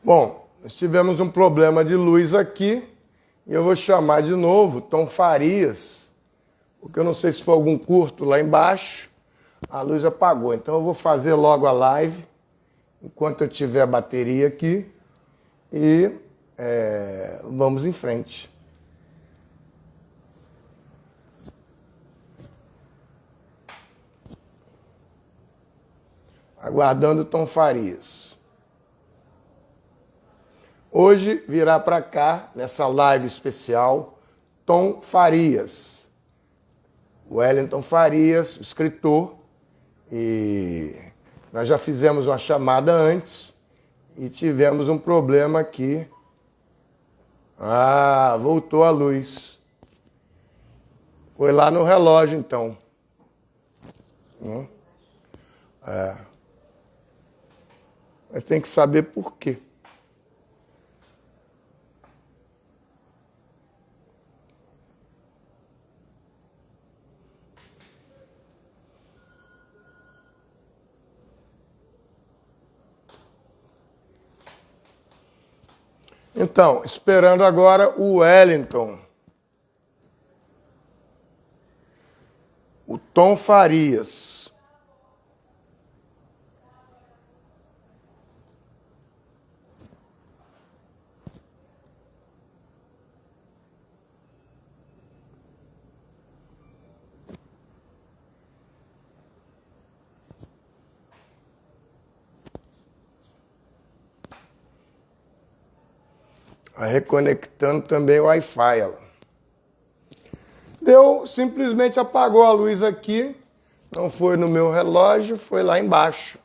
Bom, nós tivemos um problema de luz aqui e eu vou chamar de novo Tom Farias, porque eu não sei se foi algum curto lá embaixo, a luz apagou. Então eu vou fazer logo a live, enquanto eu tiver a bateria aqui, e vamos em frente. Aguardando Tom Farias. Hoje virá para cá, nessa live especial, Tom Farias. Wellington Farias, escritor, e nós já fizemos uma chamada antes e tivemos um problema aqui. Ah, voltou a luz. Foi lá no relógio, então. Mas tem que saber por quê. Então, esperando agora o Wellington. O Tom Farias. Reconectando também o Wi-Fi. Deu, simplesmente apagou a luz aqui. Não foi no meu relógio, foi lá embaixo.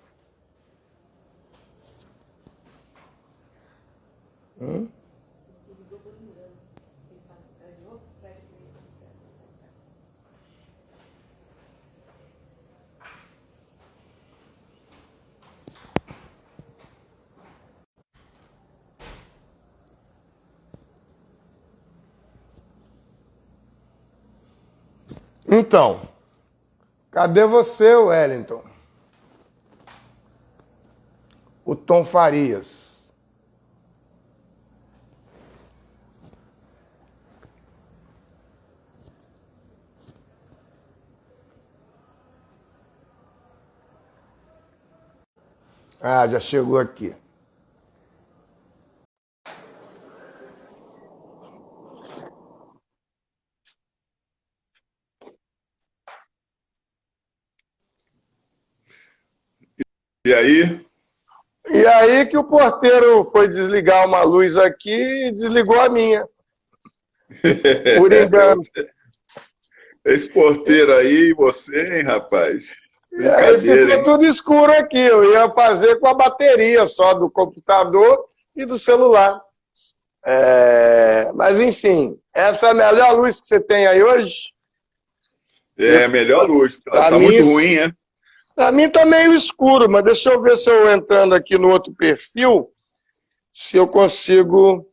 Então, cadê você, Wellington? O Tom Farias. Ah, já chegou aqui. E aí? E aí que o porteiro foi desligar uma luz aqui e desligou a minha. Por engano. Esse porteiro aí, você, hein, rapaz? E aí ficou Hein? tudo escuro aqui. Eu ia fazer com a bateria só do computador e do celular. Mas enfim, essa é a melhor luz que você tem aí hoje? É a melhor luz. Pra Tá mim, muito ruim, é? Para mim tá meio escuro, mas deixa eu ver se eu entrando aqui no outro perfil, se eu consigo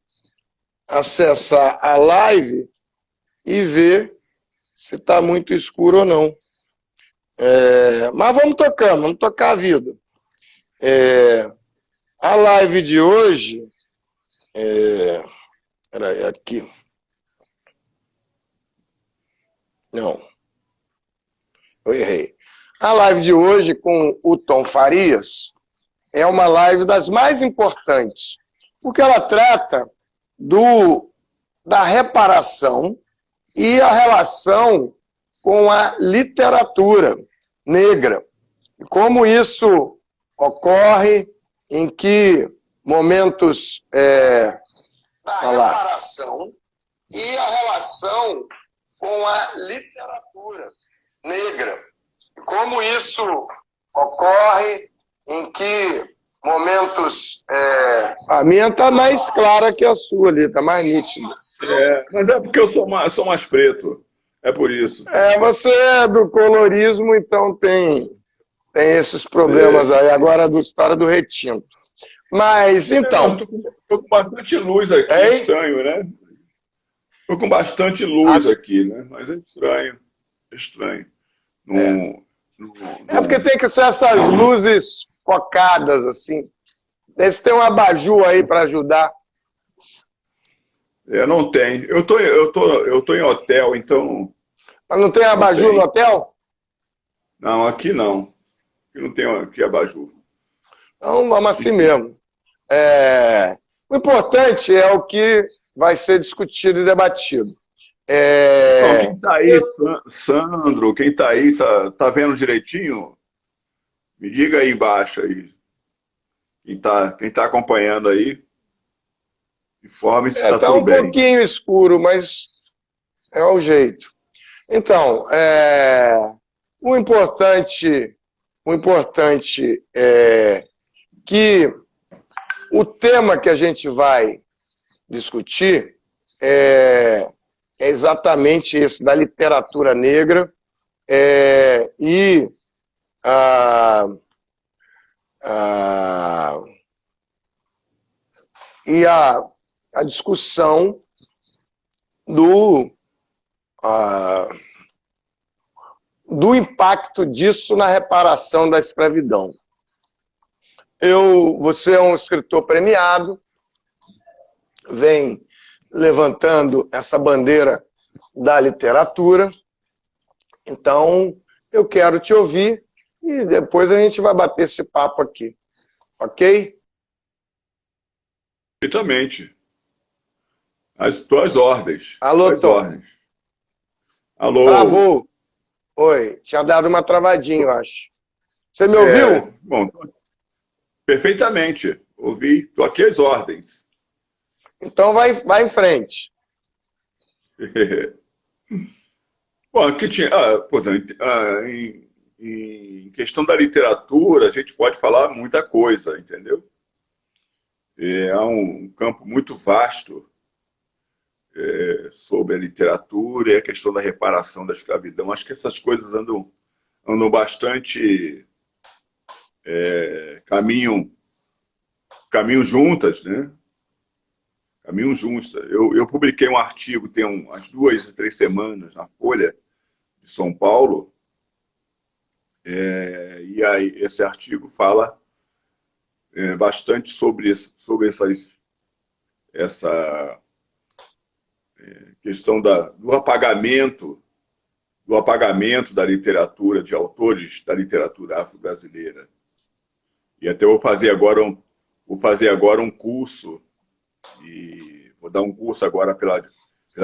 acessar a live e ver se está muito escuro ou não. Mas vamos tocando, vamos tocar a vida. A live de hoje... Peraí, aqui. Não. Eu errei. A live de hoje com o Tom Farias é uma live das mais importantes, porque ela trata da reparação e a relação com a literatura negra. E como isso ocorre, em que momentos... da reparação e a relação com a literatura negra. E como isso ocorre, em que momentos... A minha está mais clara que a sua ali, está mais nítida. Mas é porque eu sou mais preto. É por isso. Você é do colorismo, então tem esses problemas aí. Agora da história do retinto. Mas, então... Tô com bastante luz aqui, estranho, né? Tô com bastante luz aqui, né? Mas é estranho. Estranho. Porque tem que ser essas luzes focadas, assim. Deve ter um abajur aí para ajudar. Não tem. Eu tô em hotel, então Mas não tem não abajur no tem. hotel? Não, aqui não. Aqui não tem aqui abajur. Então vamos assim Difícil. mesmo. O importante é o que vai ser discutido e debatido. Então, quem está aí, Sandro, quem está aí, tá vendo direitinho? Me diga aí embaixo aí. Quem tá acompanhando aí, informe se está Tá tudo um bem. pouquinho escuro, mas é o jeito. Então, o importante é que o tema que a gente vai discutir é exatamente esse, da literatura negra e a, a, e a discussão do, a, do impacto disso na reparação da escravidão. Você é um escritor premiado, vem levantando essa bandeira da literatura, então eu quero te ouvir e depois a gente vai bater esse papo aqui, ok? Perfeitamente. As tuas ordens. Alô, Tuas Tom. ordens. Alô. Travou. Oi, tinha dado uma travadinha, eu acho. Você me ouviu? Bom, perfeitamente. Ouvi. Estou aqui às ordens. Então vai em frente. Bom, aqui tinha. Por exemplo, em questão da literatura, a gente pode falar muita coisa, entendeu? É um campo muito vasto sobre a literatura e a questão da reparação da escravidão. Acho que essas coisas andam bastante caminham juntas, né? Caminham juntas. Eu publiquei um artigo tem umas 2 ou 3 semanas na Folha de São Paulo, e aí esse artigo fala bastante sobre essa questão do apagamento da literatura, de autores da literatura afro-brasileira. E até vou fazer agora um curso, e vou dar um curso agora pela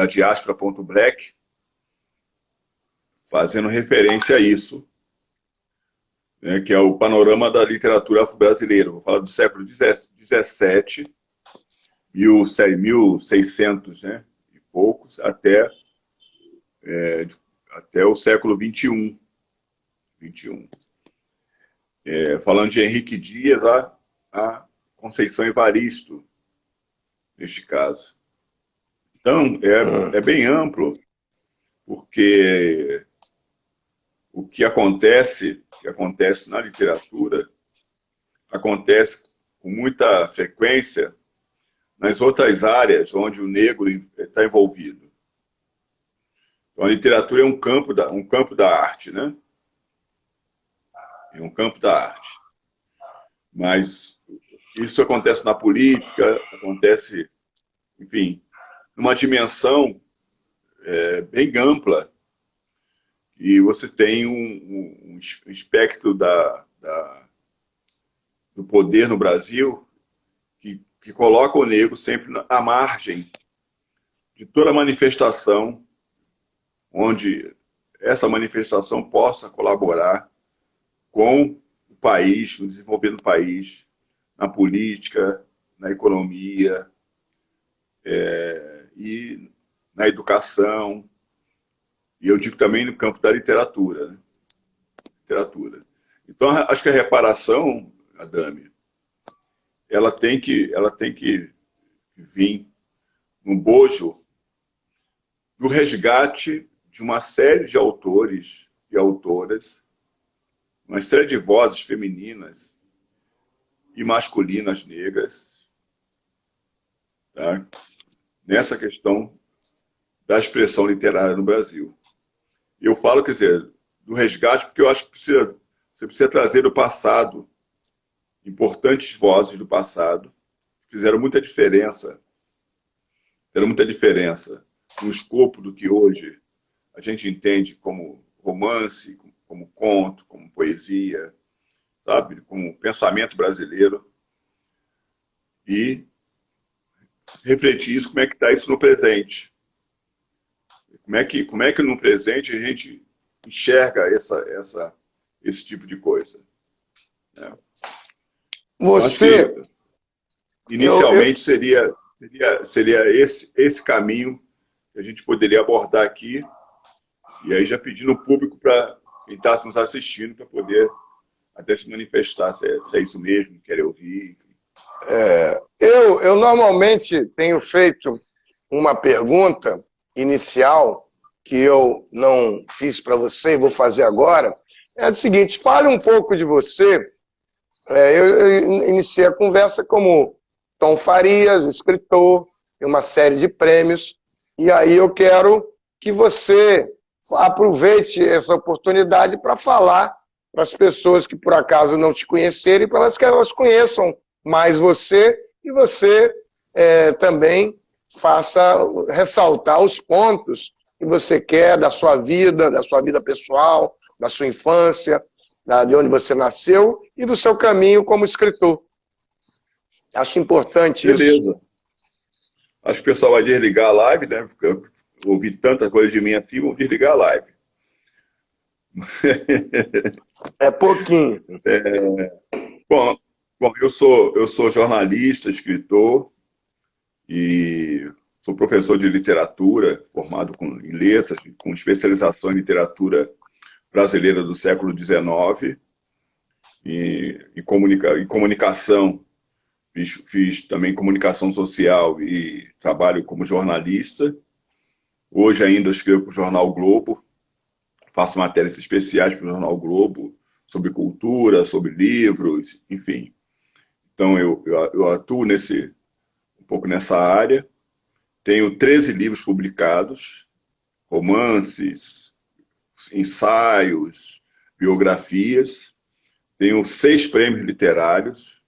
Diaspora.black, fazendo referência a isso, né, que é o panorama da literatura afro-brasileira. Vou falar do século XVII, 1600, né, e poucos, até o século XXI. Falando de Henrique Dias a Conceição Evaristo, neste caso. Então, é bem amplo, porque o que acontece na literatura acontece com muita frequência nas outras áreas onde o negro está envolvido. Então, a literatura é um campo da arte, né? É um campo da arte. Mas isso acontece na política, acontece, enfim, numa dimensão bem ampla. E você tem um espectro do poder no Brasil que coloca o negro sempre à margem de toda manifestação onde essa manifestação possa colaborar com o país, no desenvolvimento do país, na política, na economia e na educação. E eu digo também no campo da literatura. Né? Então, acho que a reparação, Adame, ela tem que vir no bojo do resgate de uma série de autores e autoras, uma série de vozes femininas e masculinas negras, tá? Nessa questão da expressão literária no Brasil. E eu falo, quer dizer, do resgate, porque eu acho que você precisa trazer o passado importantes vozes do passado, fizeram muita diferença no escopo do que hoje a gente entende como romance, como conto, como poesia, sabe, como pensamento brasileiro, e refletir isso, como é que está isso no presente. Como é que no presente a gente enxerga esse tipo de coisa. Né? Você... Acho que, inicialmente, seria esse caminho que a gente poderia abordar aqui, e aí já pedindo ao público para quem está nos assistindo para poder até se manifestar se é isso mesmo, querer ouvir, enfim. Eu normalmente tenho feito uma pergunta inicial que eu não fiz para você e vou fazer agora. É o seguinte, fale um pouco de você. Eu iniciei a conversa como Tom Farias, escritor, tem uma série de prêmios, e aí eu quero que você aproveite essa oportunidade para falar para as pessoas que por acaso não te conhecerem, para que elas conheçam mais você, e você também faça ressaltar os pontos que você quer da sua vida pessoal, da sua infância, de onde você nasceu e do seu caminho como escritor. Acho importante isso. Beleza. Acho que o pessoal vai desligar a live, né? Porque eu ouvi tanta coisa de mim aqui, vou desligar a live. É pouquinho. Bom, eu sou jornalista, escritor e sou professor de literatura, formado em letras, com especialização em literatura brasileira do século XIX e comunicação. Fiz também comunicação social e trabalho como jornalista. Hoje ainda escrevo para o Jornal o Globo, faço matérias especiais para o Jornal o Globo, sobre cultura, sobre livros, enfim. Então, eu atuo um pouco nessa área. Tenho 13 livros publicados, romances, ensaios, biografias. Tenho 6 prêmios literários.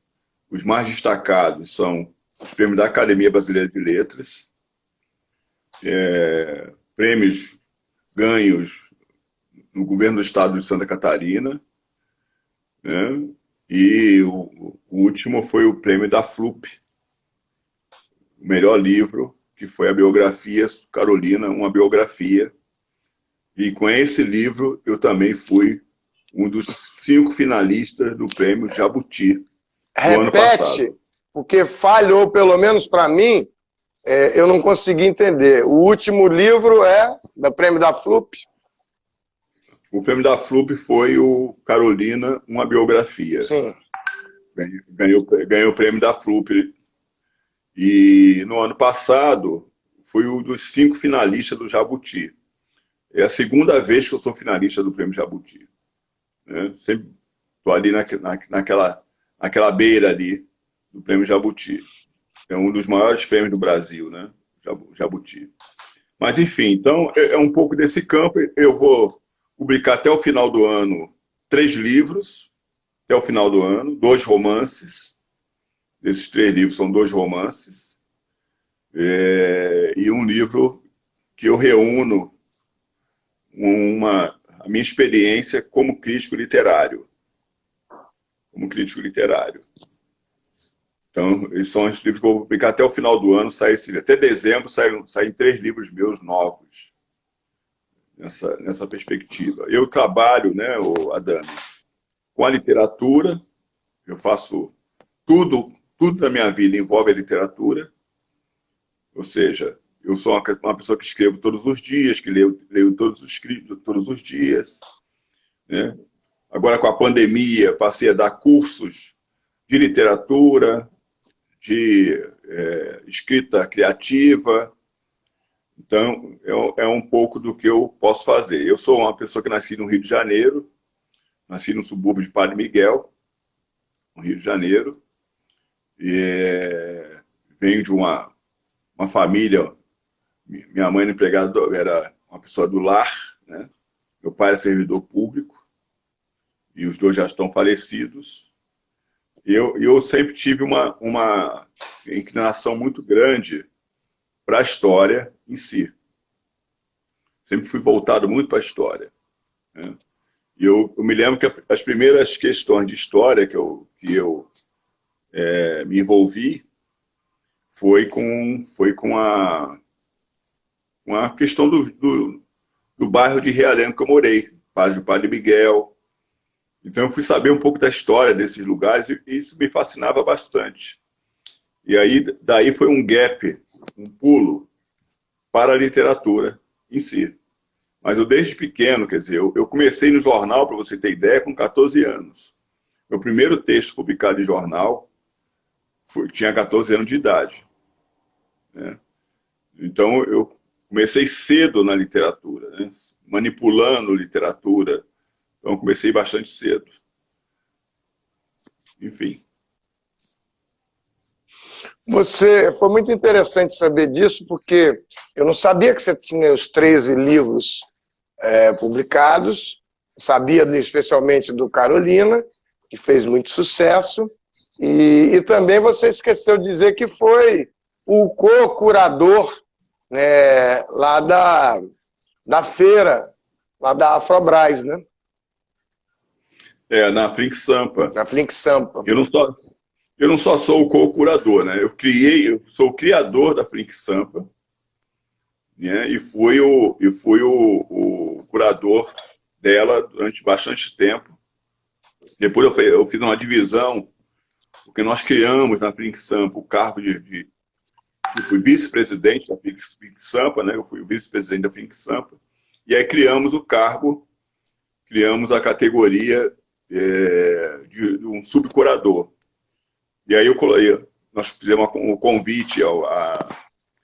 Os mais destacados são os prêmios da Academia Brasileira de Letras, prêmios ganhos no governo do estado de Santa Catarina, né? E o último foi o prêmio da FLUP, o melhor livro, que foi a biografia Carolina, uma biografia. E com esse livro eu também fui um dos 5 finalistas do prêmio Jabuti do ano passado. Repete, porque falhou, pelo menos para mim, eu não consegui entender. O último livro é do prêmio da FLUP? O prêmio da FLUP foi o Carolina, uma biografia. Sim. Ganhou o prêmio da FLUP. E no ano passado, fui um dos 5 finalistas do Jabuti. É a segunda vez que eu sou finalista do prêmio Jabuti. Né? Sempre estou ali naquela beira ali do prêmio Jabuti. É um dos maiores prêmios do Brasil, né? Jabuti. Mas, enfim, então, é um pouco desse campo. Eu vou publicar até o final do ano 3 livros, até o final do ano, 2 romances. Esses 3 livros são 2 romances. E um livro que eu reúno a minha experiência como crítico literário. Então, esses são os livros que eu vou publicar até o final do ano. Até dezembro saem 3 livros meus novos nessa perspectiva. Eu trabalho, né, Adame, com a literatura. Eu faço tudo na minha vida envolve a literatura. Ou seja, eu sou uma pessoa que escrevo todos os dias, que leio todos os dias. Né? Agora, com a pandemia, passei a dar cursos de literatura, de escrita criativa. Então, é um pouco do que eu posso fazer. Eu sou uma pessoa que nasci no Rio de Janeiro, nasci no subúrbio de Padre Miguel, no Rio de Janeiro, e venho de uma família. Minha mãe era uma pessoa do lar, né? Meu pai é servidor público, e os 2 já estão falecidos. eu sempre tive uma inclinação muito grande para a história em si. Sempre fui voltado muito para a história, né? E eu me lembro que as primeiras questões de história que eu me envolvi com a questão do bairro de Realengo que eu morei, Padre Miguel. Então eu fui saber um pouco da história desses lugares e isso me fascinava bastante. E aí daí foi um gap, um pulo para a literatura em si. Mas eu desde pequeno, quer dizer, eu comecei no jornal, para você ter ideia, com 14 anos. Meu primeiro texto publicado em jornal tinha 14 anos de idade, né? Então eu comecei cedo na literatura, né? Manipulando literatura. Então eu comecei bastante cedo. Enfim. Foi muito interessante saber disso, porque eu não sabia que você tinha os 13 livros publicados, sabia especialmente do Carolina, que fez muito sucesso, e também você esqueceu de dizer que foi o co-curador, né, lá da feira, lá da Afrobras, né? Na Flink Sampa. Na Flink Sampa. Eu não só sou o co-curador, né? Eu sou o criador da Flink Sampa, né? E fui o curador dela durante bastante tempo. Depois eu fiz uma divisão, porque nós criamos na Flink Sampa o cargo eu fui vice-presidente da Flink Sampa, né? Eu fui o vice-presidente da Flink Sampa. E aí criamos a categoria de um subcurador. E aí nós fizemos um convite a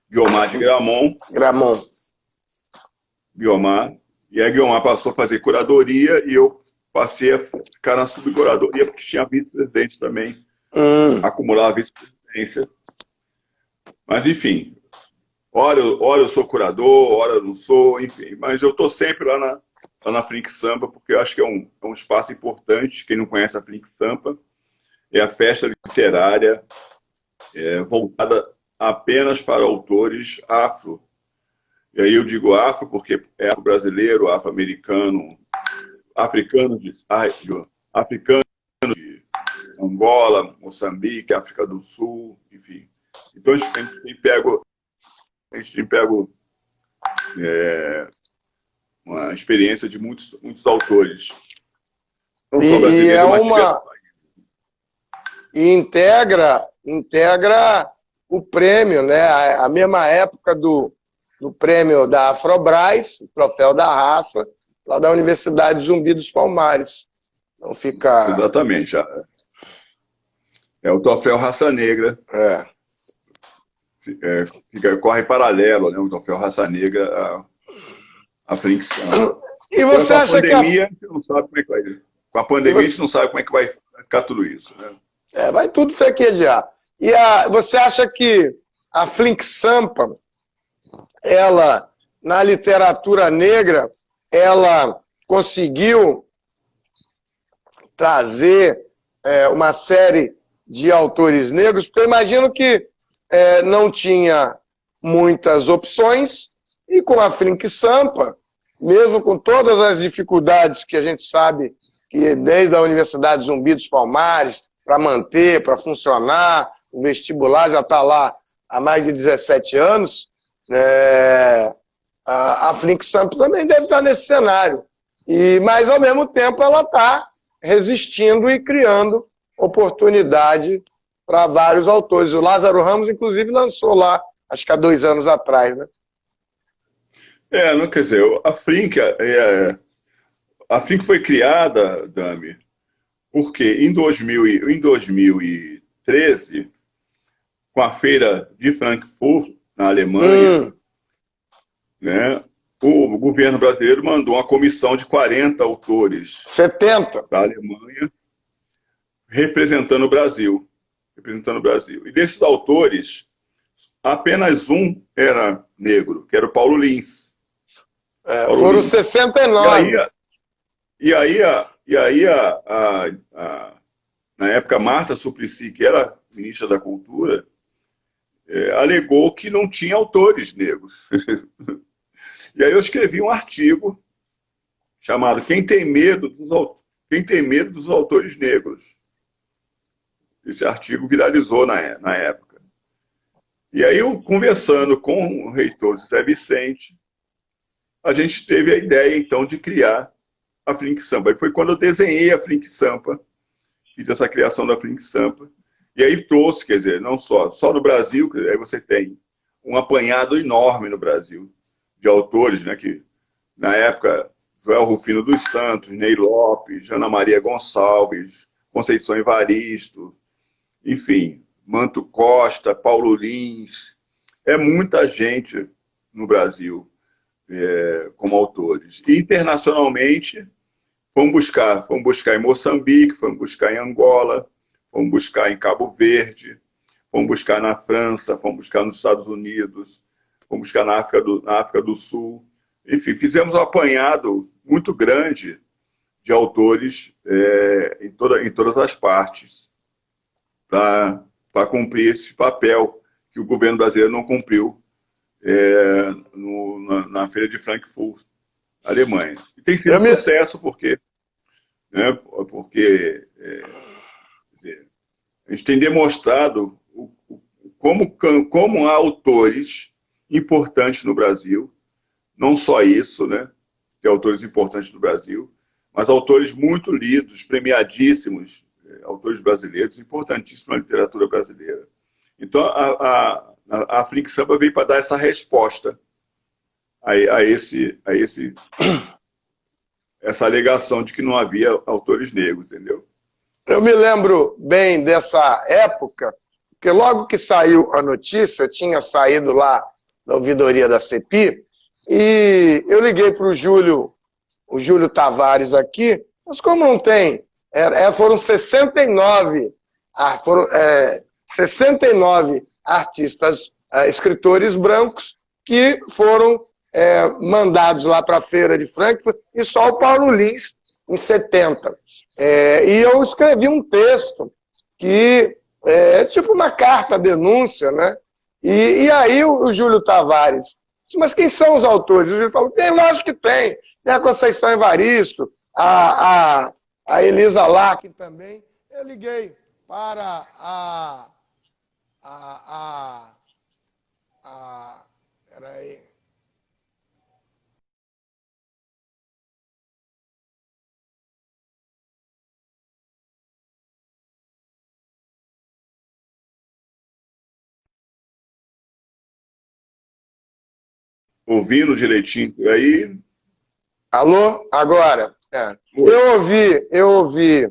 Guiomar de Gramont. Guiomar. E aí Guiomar passou a fazer curadoria e eu passei a ficar na subcuradoria, porque tinha vice-presidente também. Acumulava vice-presidência. Mas, enfim, hora eu sou curador, hora eu não sou, enfim. Mas eu estou sempre lá na Flink Sampa, porque eu acho que é um espaço importante. Quem não conhece a Flink Sampa, é a festa literária voltada apenas para autores afro. E aí eu digo afro porque é afro-brasileiro, afro-americano, africano de Angola, Moçambique, África do Sul, enfim. Então a gente tem pego uma experiência de muitos autores. Não só brasileiro, mas e integra o prêmio, né? A mesma época do prêmio da Afrobras, o Troféu da Raça, lá da Universidade Zumbi dos Palmares. Então fica... Exatamente. É o Troféu Raça Negra. Corre paralelo, né? O Troféu Raça Negra à Flink Sampa. E você acha que a gente não sabe como é que vai. Com a pandemia, a gente não sabe como é que vai ficar tudo isso, né? Vai tudo frequejar. E você acha que a Flink Sampa, ela, na literatura negra, ela conseguiu trazer uma série de autores negros? Porque eu imagino que não tinha muitas opções, e com a Flink Sampa, mesmo com todas as dificuldades que a gente sabe, que desde a Universidade Zumbi dos Palmares, para manter, para funcionar, o vestibular já está lá há mais de 17 anos, a Flink Sampa também deve estar nesse cenário. Mas, ao mesmo tempo, ela está resistindo e criando oportunidade para vários autores. O Lázaro Ramos, inclusive, lançou lá, acho que há 2 anos atrás, né? Não, quer dizer, a Flink foi criada, Dami, porque em 2013, com a feira de Frankfurt, na Alemanha, né, o governo brasileiro mandou uma comissão de 40 autores 70 da Alemanha, representando o Brasil. E desses autores, apenas um era negro, que era o Paulo Lins. Foram 69. E aí na época, Marta Suplicy, que era ministra da Cultura, alegou que não tinha autores negros. E aí eu escrevi um artigo chamado Quem tem medo dos autores negros. Esse artigo viralizou na época. E aí eu, conversando com o reitor José Vicente, a gente teve a ideia, então, de criar a Flink Sampa. E foi quando eu desenhei a Flink Sampa, fiz essa criação da Flink Sampa, e aí trouxe, quer dizer, não só no Brasil, aí você tem um apanhado enorme no Brasil de autores, né, que na época Joel Rufino dos Santos, Ney Lopes, Ana Maria Gonçalves, Conceição Evaristo, enfim, Manto Costa, Paulo Lins, muita gente no Brasil como autores. E internacionalmente, fomos buscar em Moçambique, fomos buscar em Angola, fomos buscar em Cabo Verde, fomos buscar na França, fomos buscar nos Estados Unidos, fomos buscar na África do Sul. Enfim, fizemos um apanhado muito grande de autores em todas as partes para cumprir esse papel que o governo brasileiro não cumpriu na Feira de Frankfurt, Alemanha. E tem sido um sucesso porque a gente tem demonstrado como há autores importantes no Brasil, não só isso, né, que autores importantes no Brasil, mas autores muito lidos, premiadíssimos, autores brasileiros, importantíssimos na literatura brasileira. Então, a Flink Sampa veio para dar essa resposta a essa alegação de que não havia autores negros, entendeu? Eu me lembro bem dessa época, porque logo que saiu a notícia, tinha saído lá da ouvidoria da CEPI, e eu liguei para o Júlio Tavares aqui, mas como não tem, foram 69 artistas, escritores brancos, que foram mandados lá para a Feira de Frankfurt, e só o Paulo Lins, em 70. E eu escrevi um texto que é tipo uma carta-denúncia, né? E aí o Júlio Tavares disse, mas quem são os autores? O Júlio falou, tem, lógico que tem. Tem a Conceição Evaristo, a Elisa Larkin também. Eu liguei para peraí. Ouvindo direitinho por aí. Alô? Agora. Eu ouvi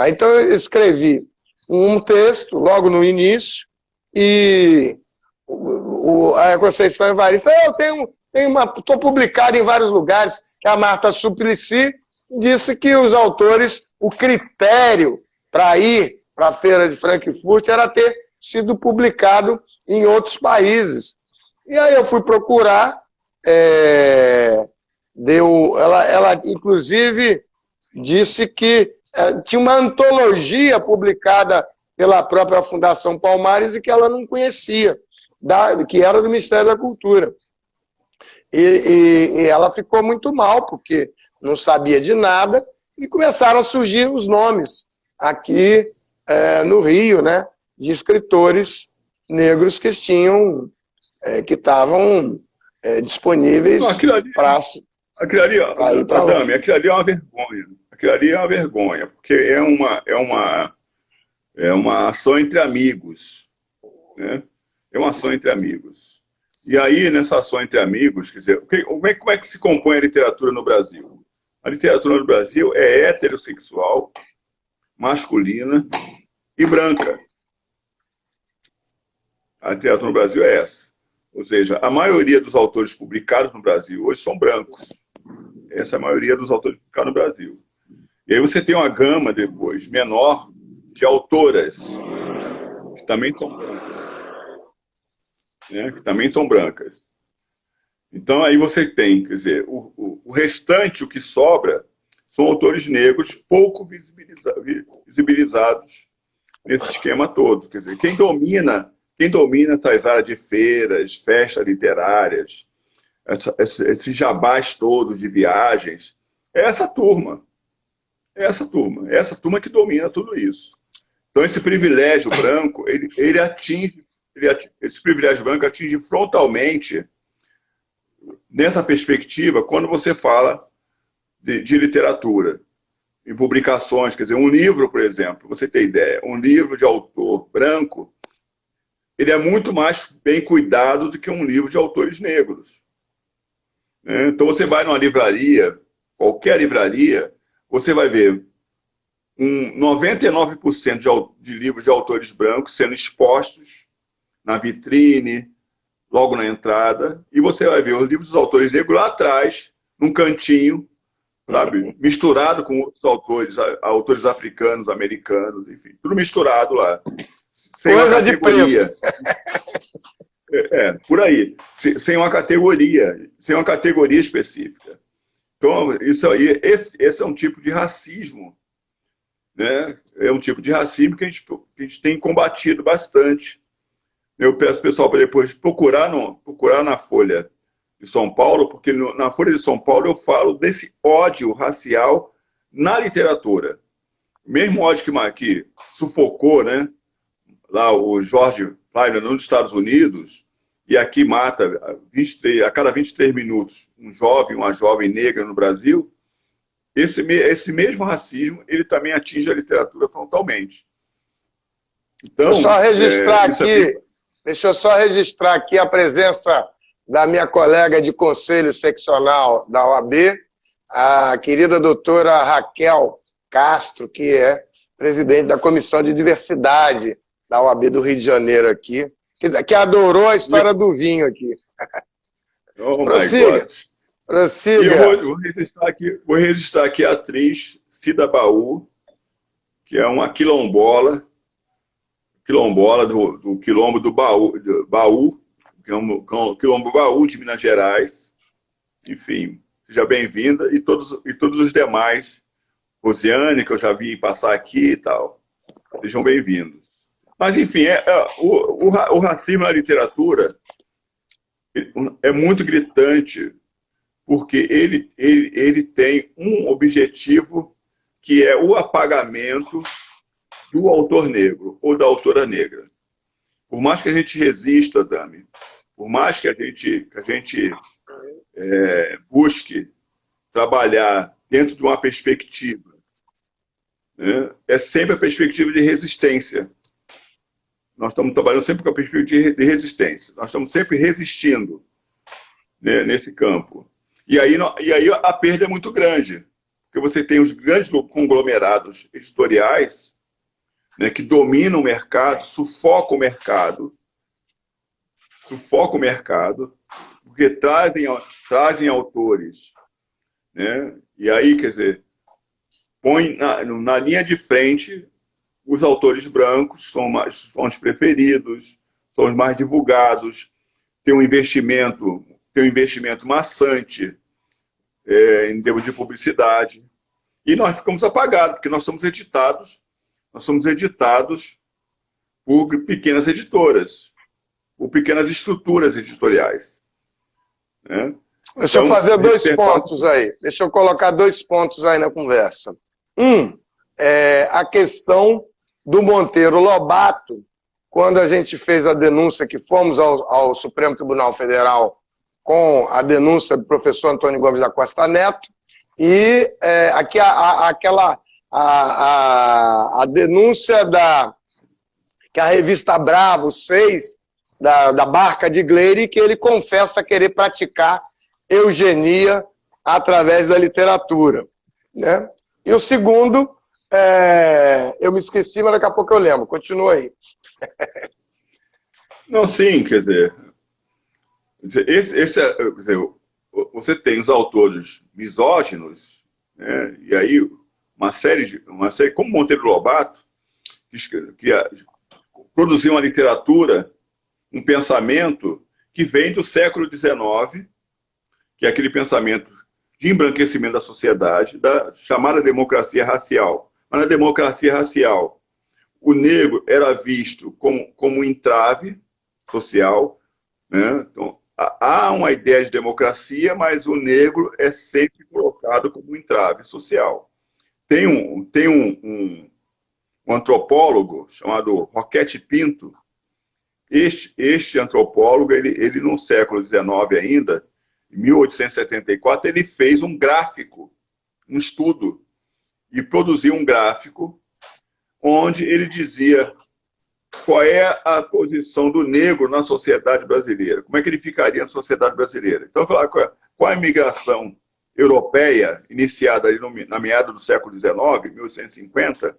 então eu escrevi um texto logo no início e a Conceição Evaristo, estou publicado em vários lugares, que a Marta Suplicy disse que os autores, o critério para ir para a Feira de Frankfurt era ter sido publicado em outros países. E aí eu fui procurar, ela inclusive disse que tinha uma antologia publicada pela própria Fundação Palmares e que ela não conhecia, que era do Ministério da Cultura. E ela ficou muito mal, porque não sabia de nada, e começaram a surgir os nomes aqui no Rio, né, de escritores negros que estavam disponíveis para aquilo ali é uma vergonha. Aquilo ali é uma vergonha, porque é uma ação entre amigos, né? É uma ação entre amigos. E aí, nessa ação entre amigos, quer dizer, como é que se compõe a literatura no Brasil? A literatura no Brasil é heterossexual, masculina e branca. A literatura no Brasil é essa. Ou seja, a maioria dos autores publicados no Brasil hoje são brancos. Essa é a maioria dos autores publicados no Brasil. E aí você tem uma gama depois, menor, de autoras, que também são brancas. Né? Que também são brancas. Então aí você tem, quer dizer, o restante, o que sobra, são autores negros pouco visibilizados nesse esquema todo. Quer dizer, quem domina essas áreas de feiras, festas literárias, esses jabás todos de viagens, é essa turma. É essa turma que domina tudo isso. Então, esse privilégio branco, esse privilégio branco atinge frontalmente, nessa perspectiva, quando você fala de literatura, em publicações. Quer dizer, um livro, por exemplo, você tem ideia, um livro de autor branco, ele é muito mais bem cuidado do que um livro de autores negros. Então, você vai numa livraria, qualquer livraria, você vai ver 99% de livros de autores brancos sendo expostos na vitrine, logo na entrada, e você vai ver os livros dos autores negros lá atrás, num cantinho, sabe, misturado com outros autores africanos, americanos, enfim, tudo misturado lá. Sem coisa de preto. Por aí, sem uma categoria específica. Então, isso aí, esse é um tipo de racismo, né? É um tipo de racismo que a gente tem combatido bastante. Eu peço ao pessoal para depois procurar na Folha de São Paulo, porque na Folha de São Paulo eu falo desse ódio racial na literatura. O mesmo ódio que sufocou, né, lá o George Floyd nos Estados Unidos, e aqui mata a cada 23 minutos uma jovem negra no Brasil. Esse mesmo racismo, ele também atinge a literatura frontalmente. Então, deixa eu só registrar aqui a presença da minha colega de conselho seccional da OAB, a querida doutora Raquel Castro, que é presidente da Comissão de Diversidade da OAB do Rio de Janeiro aqui, que adorou a história do vinho aqui. Oh, prossiga. E eu vou registrar aqui a atriz Cida Baú, que é uma quilombola do quilombo do Baú, que é um quilombo Baú de Minas Gerais. Enfim, seja bem-vinda, e todos os demais, Rosiane, que eu já vi passar aqui e tal, sejam bem-vindos. Mas, enfim, o racismo na literatura é muito gritante, porque ele tem um objetivo, que é o apagamento do autor negro ou da autora negra. Por mais que a gente resista, Dami, por mais que a gente busque trabalhar dentro de uma perspectiva, né, é sempre a perspectiva de resistência. Nós estamos trabalhando sempre com a perspectiva de resistência. Nós estamos sempre resistindo, né, nesse campo. E aí a perda é muito grande, porque você tem os grandes conglomerados editoriais, né, que dominam o mercado, sufocam o mercado, porque trazem autores, né, e aí, quer dizer, põe na linha de frente os autores brancos, são os preferidos, são os mais divulgados, tem um investimento maçante em termos de publicidade, e nós ficamos apagados, porque nós somos editados por pequenas editoras, por pequenas estruturas editoriais, né? Deixa eu fazer dois pontos aí. Deixa eu colocar 2 pontos aí na conversa. A questão do Monteiro Lobato, quando a gente fez a denúncia, que fomos ao Supremo Tribunal Federal com a denúncia do professor Antônio Gomes da Costa Neto, e aqui a denúncia que a revista Bravo 6, da Barca de Gleire, que ele confessa querer praticar eugenia através da literatura, né? E o segundo, eu me esqueci, mas daqui a pouco eu lembro. Continua aí. Não, sim, quer dizer, você tem os autores misóginos, né, e aí uma série como Monteiro Lobato, que produziu uma literatura, um pensamento que vem do século XIX, que é aquele pensamento de embranquecimento da sociedade, da chamada democracia racial. Mas na democracia racial, o negro era visto como um entrave social, né? Então, há uma ideia de democracia, mas o negro é sempre colocado como um entrave social. Tem um antropólogo chamado Roquete Pinto. Este antropólogo, ele no século XIX ainda, em 1874, ele fez um gráfico, um estudo, e produziu um gráfico onde ele dizia qual é a posição do negro na sociedade brasileira, como é que ele ficaria na sociedade brasileira. Então, falar com a imigração europeia, iniciada ali na meada do século XIX, 1850,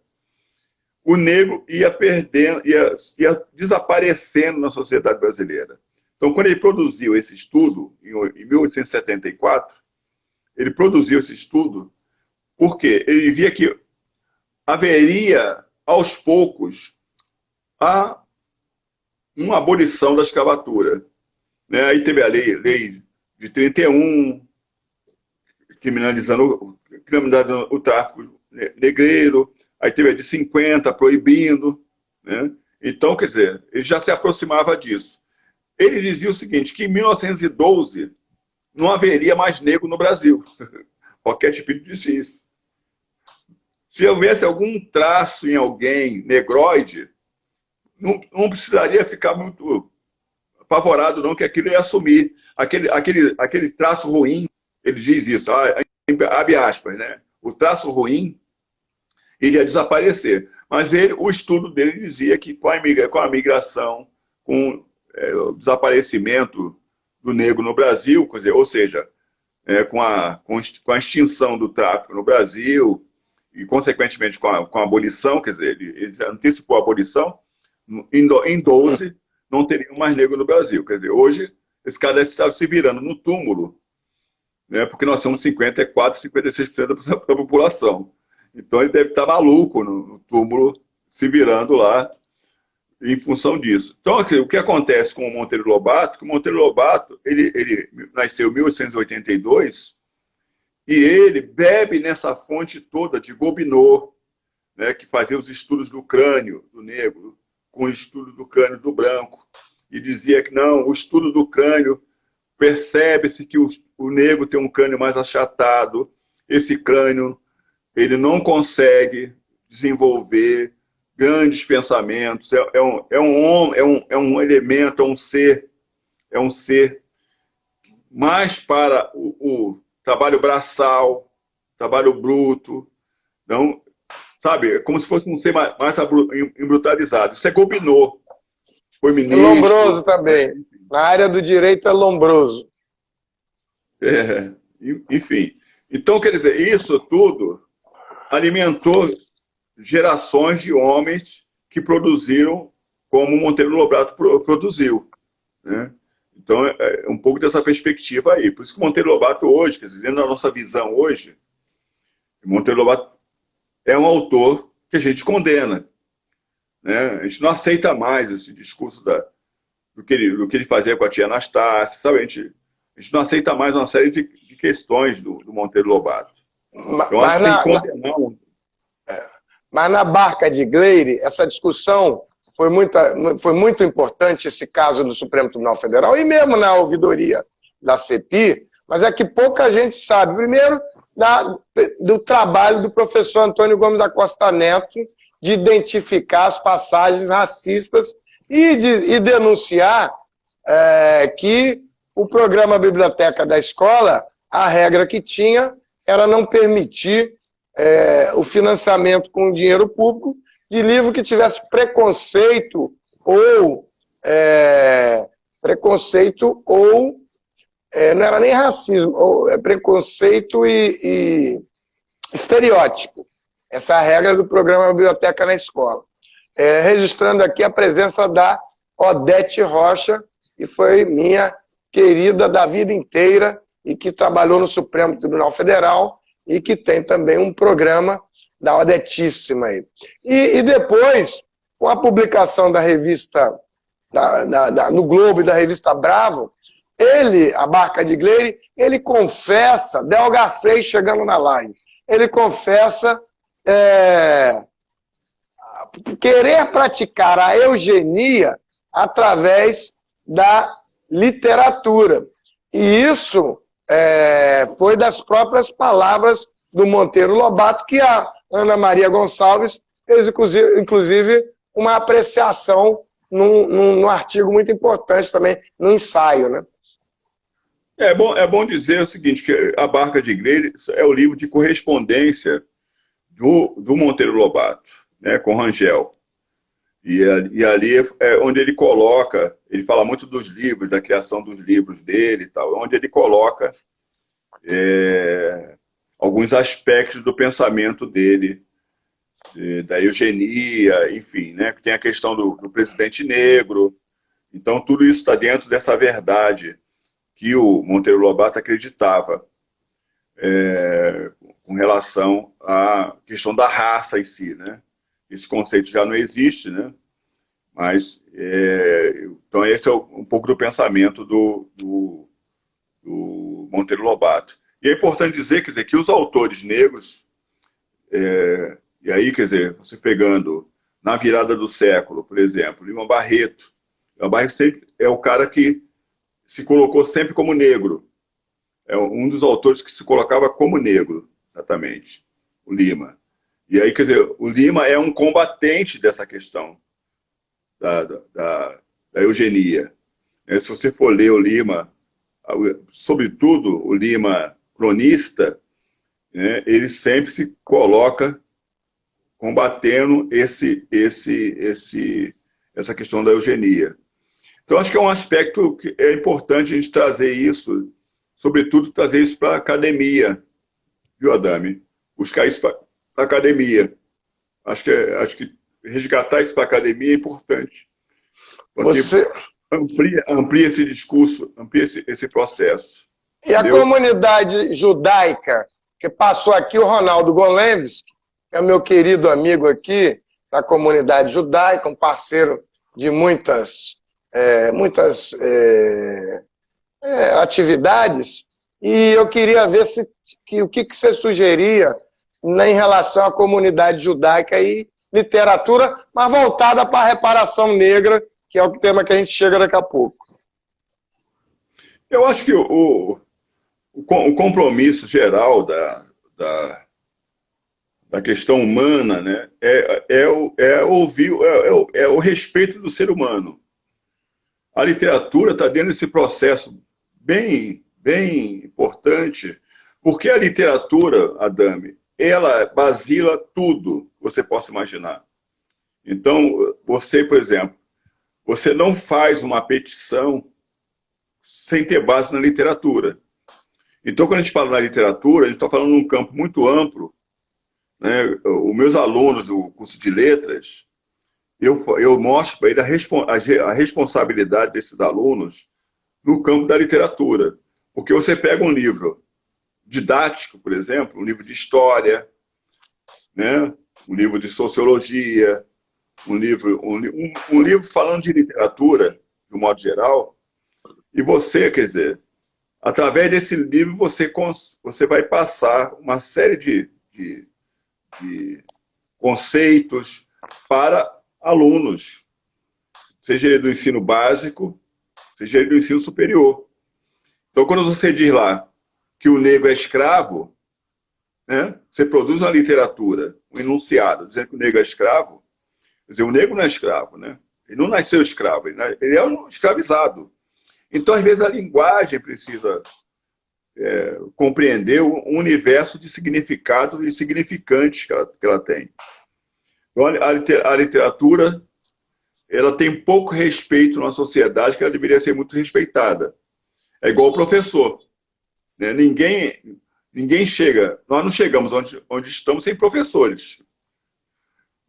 o negro ia perdendo, ia desaparecendo na sociedade brasileira. Então, quando ele produziu esse estudo, em 1874, ele produziu esse estudo porque ele via que haveria, aos poucos, uma abolição da escravatura. Né? Aí teve a lei de 31, criminalizando o tráfico negreiro, aí teve a de 50, proibindo. Né? Então, quer dizer, ele já se aproximava disso. Ele dizia o seguinte, que em 1912 não haveria mais negro no Brasil. Roquete Pinto disse isso. Se houvesse algum traço em alguém negroide, não precisaria ficar muito apavorado, não, que aquilo ia assumir. Aquele traço ruim, ele diz isso, abre aspas, né? O traço ruim iria desaparecer. Mas o estudo dele dizia que com a migração, com o desaparecimento do negro no Brasil, quer dizer, ou seja, com a extinção do tráfico no Brasil e, consequentemente, com a abolição, quer dizer, ele antecipou a abolição, em 12 não teria mais negro no Brasil. Quer dizer, hoje, esse cara deve estar se virando no túmulo, né, porque nós somos 54, 56% da população. Então, ele deve estar maluco no túmulo, se virando lá, em função disso. Então, o que acontece com o Monteiro Lobato? Que o Monteiro Lobato, ele nasceu em 1882 e ele bebe nessa fonte toda de Gobineau, né, que fazia os estudos do crânio do negro com o estudo do crânio do branco, e dizia que não, o estudo do crânio, percebe-se que o negro tem um crânio mais achatado, esse crânio ele não consegue desenvolver grandes pensamentos, é um elemento, é um ser mais para o trabalho braçal, trabalho bruto, não, sabe, é como se fosse um ser mais embrutalizado. Isso é Gobineau, foi ministro. Lombroso também, na área do direito é Lombroso. Enfim, então, quer dizer, isso tudo alimentou gerações de homens que produziram como Monteiro Lobato produziu. Né? Então, é um pouco dessa perspectiva aí. Por isso que Monteiro Lobato hoje, quer dizer, dentro da nossa visão hoje, Monteiro Lobato é um autor que a gente condena. Né? A gente não aceita mais esse discurso do que ele fazia com a tia Anastácia, sabe? A gente não aceita mais uma série de questões do Monteiro Lobato. Então, acho que tem que condenar Mas na Barca de Gleire, essa discussão foi muito importante, esse caso do Supremo Tribunal Federal, e mesmo na ouvidoria da CPI, mas é que pouca gente sabe. Primeiro, do trabalho do professor Antônio Gomes da Costa Neto de identificar as passagens racistas e denunciar que o programa Biblioteca da Escola, a regra que tinha era não permitir o financiamento com dinheiro público de livro que tivesse preconceito ou não era nem racismo, preconceito e estereótipo. Essa é a regra do programa Biblioteca na Escola. Registrando aqui a presença da Odete Rocha, que foi minha querida da vida inteira e que trabalhou no Supremo Tribunal Federal e que tem também um programa da Odetíssima aí. E depois, com a publicação da revista, no Globo e da revista Bravo, Ele, a Barca de Gleire, ele confessa, Delgacei chegando na live, ele confessa querer praticar a eugenia através da literatura. E isso foi das próprias palavras do Monteiro Lobato, que a Ana Maria Gonçalves fez, inclusive, uma apreciação num artigo muito importante também, no ensaio, né? É bom dizer o seguinte, que A Barca de Gleire é o livro de correspondência do Monteiro Lobato, né, com Rangel. E ali é onde ele coloca, ele fala muito dos livros, da criação dos livros dele e tal, onde ele coloca alguns aspectos do pensamento dele, da eugenia, enfim, né, que tem a questão do presidente negro. Então, tudo isso está dentro dessa verdade que o Monteiro Lobato acreditava com relação à questão da raça em si, né? Esse conceito já não existe, né? Mas, então, esse é um pouco do pensamento do Monteiro Lobato. E é importante dizer, quer dizer, que os autores negros, e aí, quer dizer, você pegando na virada do século, por exemplo, Lima Barreto sempre é o cara que se colocou sempre como negro. É um dos autores que se colocava como negro, exatamente, o Lima. E aí, quer dizer, o Lima é um combatente dessa questão da eugenia. Se você for ler o Lima, sobretudo o Lima cronista, né, ele sempre se coloca combatendo essa questão da eugenia. Então, acho que é um aspecto que é importante a gente trazer isso, sobretudo trazer isso para a academia, viu, Adame? Buscar isso para a academia. Acho que resgatar isso para a academia é importante. Você amplia esse discurso, amplia esse processo. E entendeu? A comunidade judaica que passou aqui, o Ronaldo Golensky, que é meu querido amigo aqui da comunidade judaica, um parceiro de muitas atividades, e eu queria ver o que você sugeria em relação à comunidade judaica e literatura, mas voltada para a reparação negra, que é o tema que a gente chega daqui a pouco. Eu acho que o compromisso geral da questão humana, né, é o respeito do ser humano. A literatura está dentro desse processo bem importante, porque a literatura, Adame, ela basila tudo que você possa imaginar. Então, você, por exemplo, você não faz uma petição sem ter base na literatura. Então, quando a gente fala na literatura, a gente está falando num campo muito amplo, né? Os meus alunos do curso de letras, eu mostro para ele a responsabilidade desses alunos no campo da literatura. Porque você pega um livro didático, por exemplo, um livro de história, né? Um livro de sociologia, um livro falando de literatura, de um modo geral, e você, quer dizer, através desse livro você vai passar uma série de conceitos para alunos, seja ele do ensino básico, seja ele do ensino superior. Então, quando você diz lá que o negro é escravo, né, você produz uma literatura, um enunciado, dizendo que o negro é escravo. Quer dizer, o negro não é escravo, né? Ele não nasceu escravo, ele é um escravizado. Então, às vezes, a linguagem precisa compreender o universo de significado e significantes que ela tem. Então, a literatura ela tem pouco respeito na sociedade, que ela deveria ser muito respeitada. É igual o professor. Né? Ninguém chega, nós não chegamos onde estamos sem professores.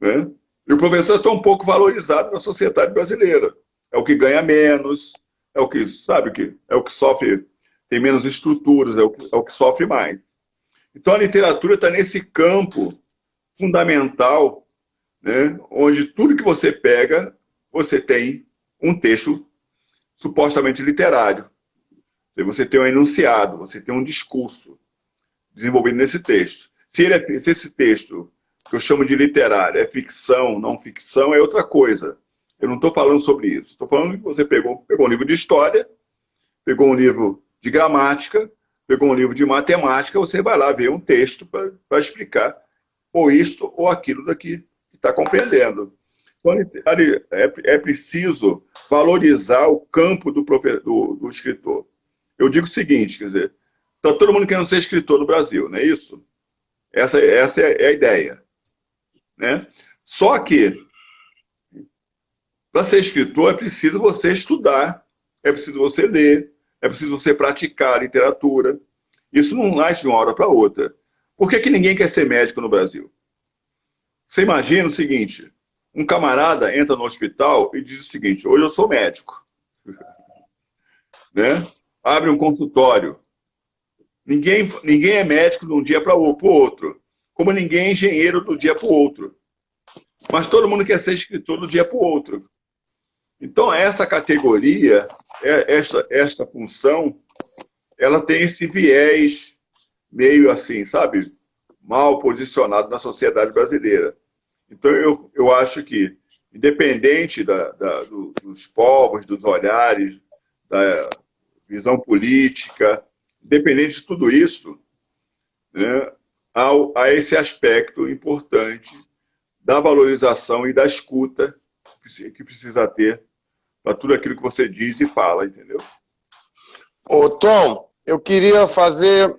Né? E o professor é tão pouco valorizado na sociedade brasileira. É o que ganha menos, é o que, é o que sofre, tem menos estruturas, é o que sofre mais. Então a literatura está nesse campo fundamental, né, onde tudo que você pega, você tem um texto supostamente literário. Você tem um enunciado, você tem um discurso desenvolvido nesse texto. Se esse texto, que eu chamo de literário, é ficção, não ficção, é outra coisa. Eu não estou falando sobre isso. Estou falando que você pegou um livro de história, pegou um livro de gramática, pegou um livro de matemática, você vai lá ver um texto para explicar ou isto ou aquilo daqui que está compreendendo. Então, é preciso valorizar o campo do escritor. Eu digo o seguinte, quer dizer, está todo mundo querendo ser escritor no Brasil, não é isso? Essa é a ideia. Né? Só que, para ser escritor, é preciso você estudar, é preciso você ler, é preciso você praticar a literatura. Isso não nasce de uma hora para outra. Por que ninguém quer ser médico no Brasil? Você imagina o seguinte, um camarada entra no hospital e diz o seguinte, hoje eu sou médico. Né? Abre um consultório. Ninguém é médico de um dia para o outro, como ninguém é engenheiro do dia para o outro. Mas todo mundo quer ser escritor do dia para o outro. Então, essa categoria, esta função, ela tem esse viés meio assim, sabe, mal posicionado na sociedade brasileira. Então, eu acho que, independente dos povos, dos olhares, da visão política, independente de tudo isso, né, há esse aspecto importante da valorização e da escuta que precisa ter para tudo aquilo que você diz e fala, entendeu? Ô, Tom, eu queria fazer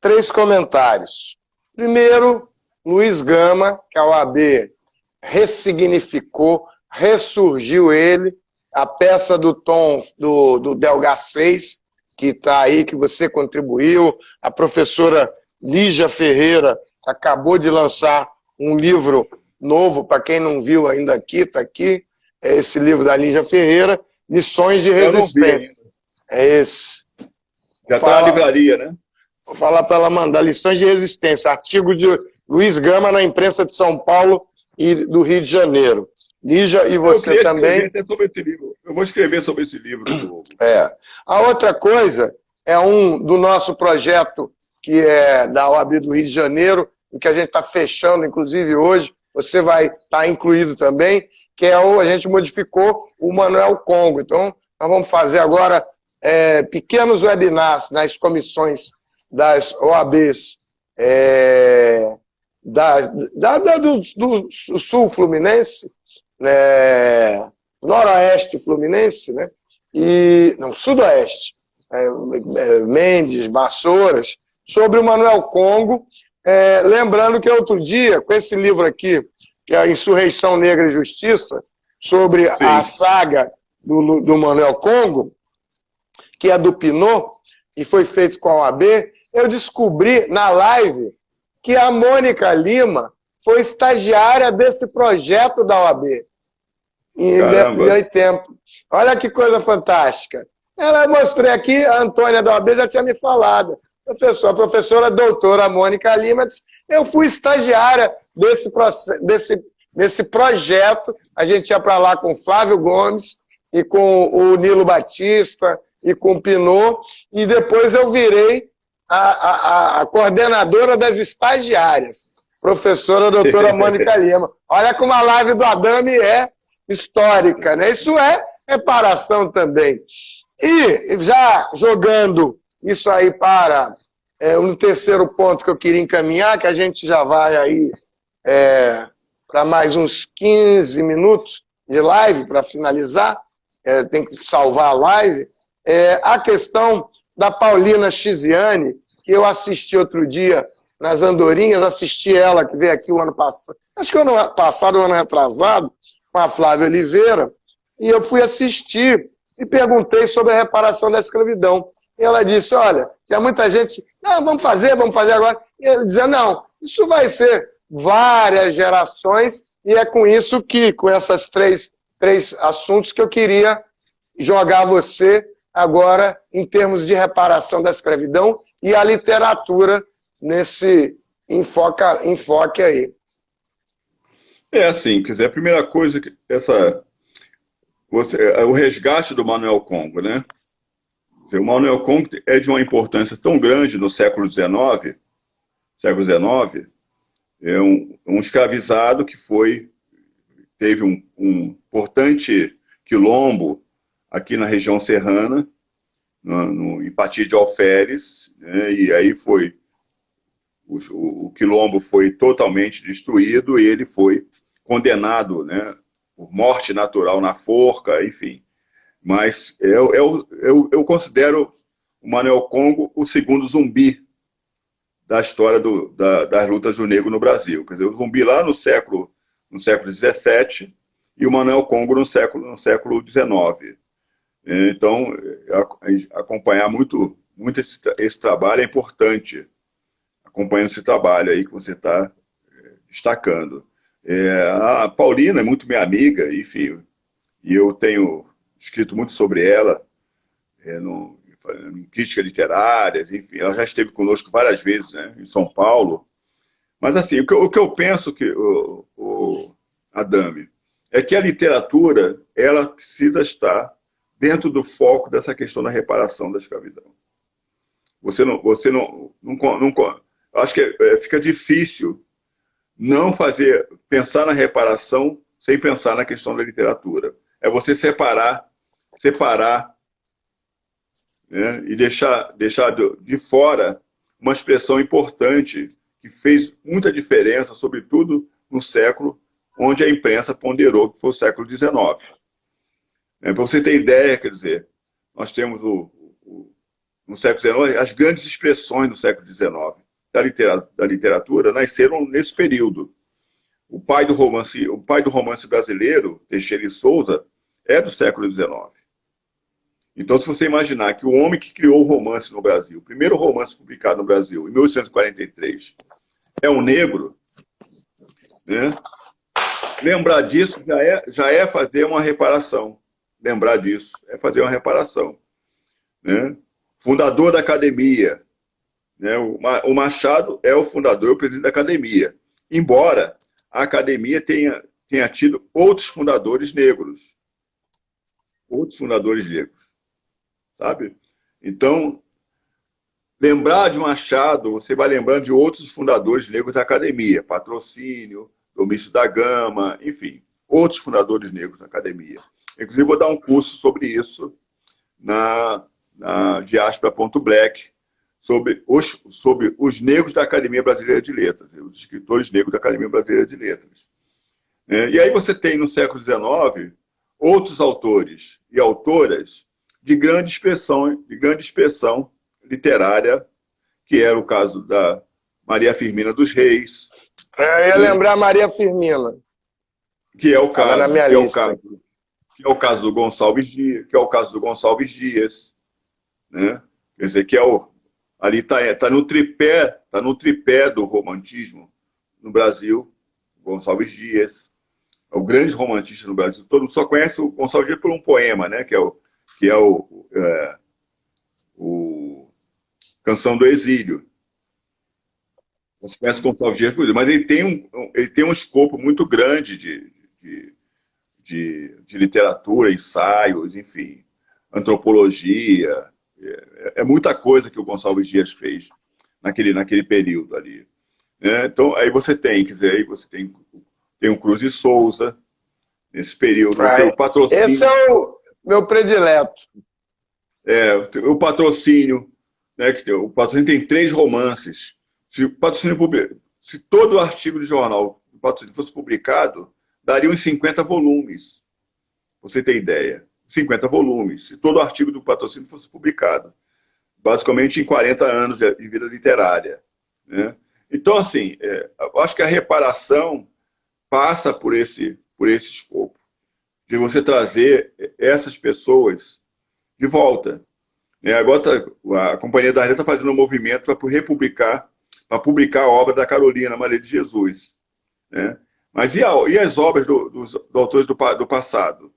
3 comentários. Primeiro, Luiz Gama, que a OAB ressignificou, ressurgiu ele, a peça do Tom, do Delga 6, que está aí, que você contribuiu, a professora Lígia Ferreira acabou de lançar um livro novo, para quem não viu ainda aqui, está aqui, é esse livro da Lígia Ferreira, Lições de Resistência. É esse. Já está na livraria, né? Vou falar para ela mandar Lições de Resistência, artigo de Luiz Gama na imprensa de São Paulo e do Rio de Janeiro. Lígia, e você também? Sobre esse livro. Eu vou escrever sobre esse livro. A outra coisa é do nosso projeto, que é da OAB do Rio de Janeiro, em que a gente está fechando, inclusive hoje, você vai estar incluído também, que é a gente modificou o Manuel Congo. Então, nós vamos fazer agora pequenos webinars nas comissões das OABs do Sul Fluminense, Noroeste Fluminense, né? Sudoeste, Mendes, Vassouras, sobre o Manuel Congo, lembrando que outro dia, com esse livro aqui, que é a Insurreição Negra e Justiça, sobre Sim. a saga do Manuel Congo, que é do Pinot, e foi feito com a OAB, eu descobri na live que a Mônica Lima foi estagiária desse projeto da OAB. Em tempo. Olha que coisa fantástica. Eu mostrei aqui, a Antônia da OAB já tinha me falado. A professora doutora Mônica Lima disse, eu fui estagiária desse projeto. A gente ia para lá com o Flávio Gomes e com o Nilo Batista e com o Pinot, e depois eu virei a coordenadora das estagiárias, professora doutora Mônica Lima. Olha como a live do Adame é histórica, né? Isso é reparação também. E já jogando isso aí para um terceiro ponto que eu queria encaminhar, que a gente já vai aí para mais uns 15 minutos de live para finalizar, tem que salvar a live, a questão da Paulina Chiziane, que eu assisti outro dia nas Andorinhas, assisti ela, que veio aqui o ano passado, acho que o ano passado, o ano retrasado, com a Flávia Oliveira, e eu fui assistir e perguntei sobre a reparação da escravidão. E ela disse, olha, tinha muita gente, não, vamos fazer agora. E ele dizia, não, isso vai ser várias gerações, e é com isso que, com esses três assuntos que eu queria jogar você agora em termos de reparação da escravidão e a literatura nesse enfoque aí. Assim, quer dizer, a primeira coisa, o resgate do Manuel Congo, né? O Manuel Congo é de uma importância tão grande no século XIX, é um escravizado que teve um importante quilombo aqui na região serrana, em Pati de Alferes, né, e aí o quilombo foi totalmente destruído e ele foi condenado, né, por morte natural na forca, enfim. Mas eu considero o Manuel Congo o segundo zumbi da história das lutas do negro no Brasil. Quer dizer, o zumbi lá no século XVII e o Manuel Congo no século XIX. Então, acompanhar muito esse trabalho é importante. Acompanhando esse trabalho aí que você está destacando. A Paulina é muito minha amiga, enfim, e eu tenho escrito muito sobre ela, em críticas literárias, enfim, ela já esteve conosco várias vezes, né, em São Paulo. Mas assim, o que eu penso que Adame, é que a literatura ela precisa estar dentro do foco dessa questão da reparação da escravidão. Você não acho que fica difícil não pensar na reparação sem pensar na questão da literatura. É você separar, né, e deixar de fora uma expressão importante que fez muita diferença, sobretudo no século onde a imprensa ponderou, que foi o século XIX. Para você ter ideia, quer dizer, nós temos no século XIX, as grandes expressões do século XIX da literatura nasceram nesse período. O pai do romance brasileiro, Teixeira de Souza, é do século XIX. Então, se você imaginar que o homem que criou o romance no Brasil, o primeiro romance publicado no Brasil, em 1843, é um negro, né? Lembrar disso já é fazer uma reparação. Lembrar disso é fazer uma reparação. Né? Fundador da academia. Né? O Machado é o fundador e o presidente da academia. Embora a academia tenha tido outros fundadores negros. Sabe? Então, lembrar de Machado, você vai lembrando de outros fundadores negros da academia. Patrocínio, Domício da Gama, enfim, outros fundadores negros da academia. Inclusive, vou dar um curso sobre isso na Diaspora.black, sobre os negros da Academia Brasileira de Letras, os escritores negros da Academia Brasileira de Letras. E aí você tem, no século XIX, outros autores e autoras de grande expressão literária, que era o caso da Maria Firmina dos Reis. Eu ia lembrar Maria Firmina. Que é o caso do Gonçalves Dias, né? Quer dizer, ali está no tripé do romantismo no Brasil, Gonçalves Dias, é o grande romantista no Brasil. Todo mundo só conhece o Gonçalves Dias por um poema, né? Que é o Canção do Exílio. Você conhece o Gonçalves Dias por isso, mas ele tem um escopo muito grande de literatura, ensaios, enfim, antropologia. É muita coisa que o Gonçalves Dias fez naquele período ali. Então, aí você tem o Cruz de Souza, nesse período. O Patrocínio, esse é o meu predileto. O Patrocínio, né, o Patrocínio tem 3 romances. Se todo o artigo de jornal do Patrocínio fosse publicado, daria uns 50 volumes. Você tem ideia? 50 volumes. Se todo o artigo do Patrocínio fosse publicado. Basicamente em 40 anos de vida literária. Né? Então, assim, eu acho que a reparação passa por esse escopo. De você trazer essas pessoas de volta. Agora a Companhia da Letras está fazendo um movimento para publicar a obra da Carolina Maria de Jesus. Né? Mas e as obras dos autores do passado?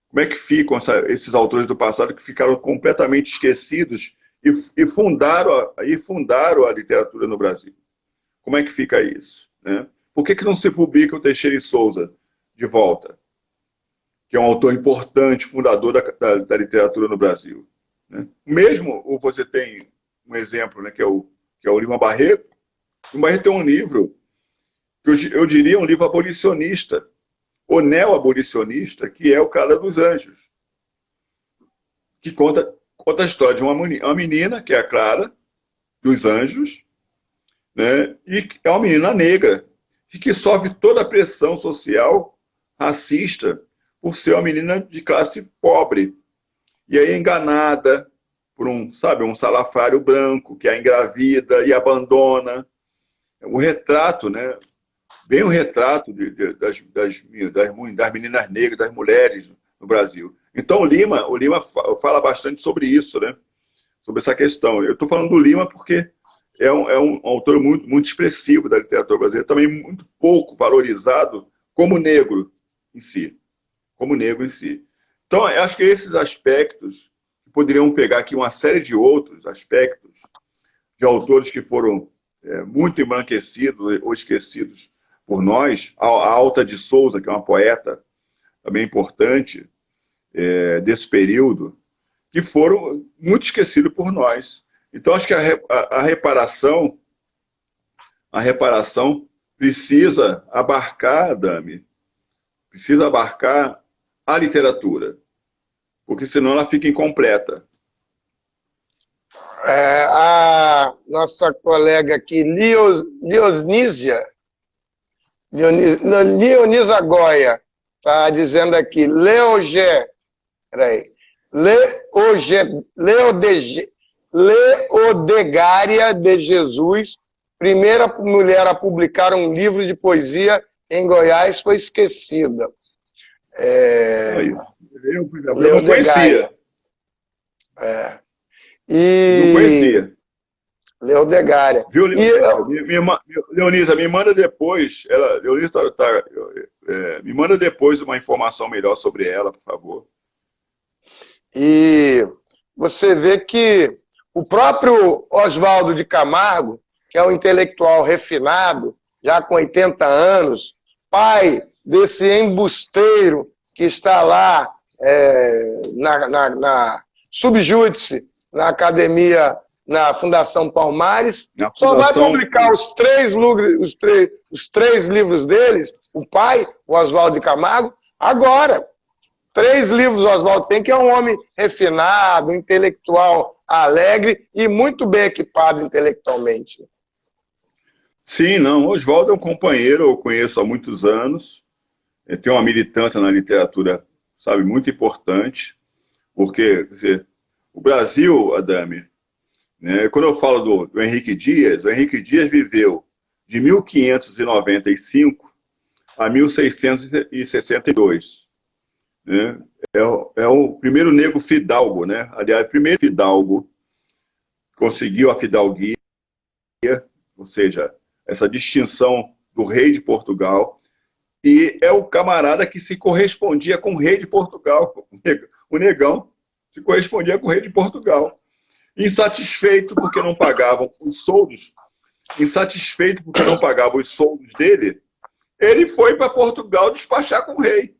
Como é que ficam esses autores do passado que ficaram completamente esquecidos e fundaram a literatura no Brasil? Como é que fica isso? Né? Por que não se publica o Teixeira de Souza de volta? Que é um autor importante, fundador da literatura no Brasil. né? Mesmo você tem um exemplo, né, que é o Lima Barreto. O Lima Barreto tem um livro, que eu diria um livro abolicionista, ou neo-abolicionista, que é O Cara dos Anjos, que conta a história de uma menina, que é a Clara dos Anjos, né, e é uma menina negra, que sofre toda a pressão social, racista, por ser uma menina de classe pobre. E aí é enganada por um salafrário branco, que a engravida e abandona. O retrato, né? Bem o retrato das meninas negras, das mulheres no Brasil. Então o Lima fala bastante sobre isso, né? Sobre essa questão. Eu estou falando do Lima porque é um autor muito, muito expressivo da literatura brasileira, também muito pouco valorizado como negro em si. Como negro em si. Então, eu acho que esses aspectos, poderiam pegar aqui uma série de outros aspectos de autores que foram muito embranquecidos ou esquecidos por nós. A Alta de Souza, que é uma poeta também importante desse período, que foram muito esquecidos por nós. Então, acho que a reparação precisa abarcar, Dami, precisa abarcar a literatura, porque senão ela fica incompleta. A nossa colega aqui, Leonisa Goya, está dizendo aqui, Leodegária de Jesus, primeira mulher a publicar um livro de poesia em Goiás, foi esquecida. Eu não conhecia. Não conhecia. Leodegária. Viu, Leonisa, me manda depois. Me manda depois uma informação melhor sobre ela, por favor. E você vê que o próprio Oswaldo de Camargo, que é um intelectual refinado, já com 80 anos, pai desse embusteiro que está lá na subjúdice, na academia, na Fundação Palmares, só vai publicar os três livros deles, o pai, o Oswaldo de Camargo, agora. 3 livros o Oswaldo tem, que é um homem refinado, intelectual, alegre e muito bem equipado intelectualmente. Sim, não. Oswaldo é um companheiro, eu conheço há muitos anos. Ele tem uma militância na literatura, sabe, muito importante, porque, quer dizer, o Brasil, Adame, né, quando eu falo do Henrique Dias, o Henrique Dias viveu de 1595 a 1662. Né? É o primeiro negro fidalgo, né? Aliás, o primeiro fidalgo conseguiu a fidalguia, ou seja, essa distinção do rei de Portugal, e é o camarada que se correspondia com o rei de Portugal. O negão se correspondia com o rei de Portugal. Insatisfeito porque não pagavam os soldos, dele, ele foi para Portugal despachar com o rei.